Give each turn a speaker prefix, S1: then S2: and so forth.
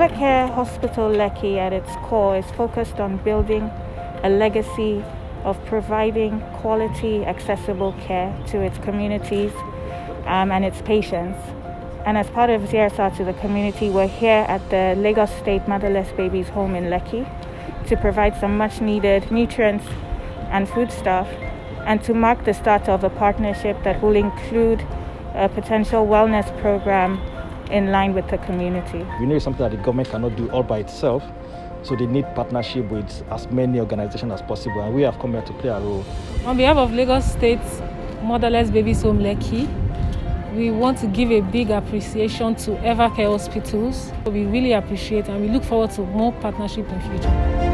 S1: Evercare Hospital Lekki at its core is focused on building a legacy of providing quality, accessible care to its communities and its patients. And as part of CSR to the community, we're here at the Lagos State Motherless Babies Home in Lekki to provide some much needed nutrients and foodstuff, and to mark the start of a partnership that will include a potential wellness program in line with the community.
S2: We know it's something that the government cannot do all by itself, so they need partnership with as many organizations as possible, and we have come here to play a role.
S3: On behalf of Lagos State Motherless Babies Home Lekki, we want to give a big appreciation to Evercare Hospitals. We really appreciate and we look forward to more partnership in future.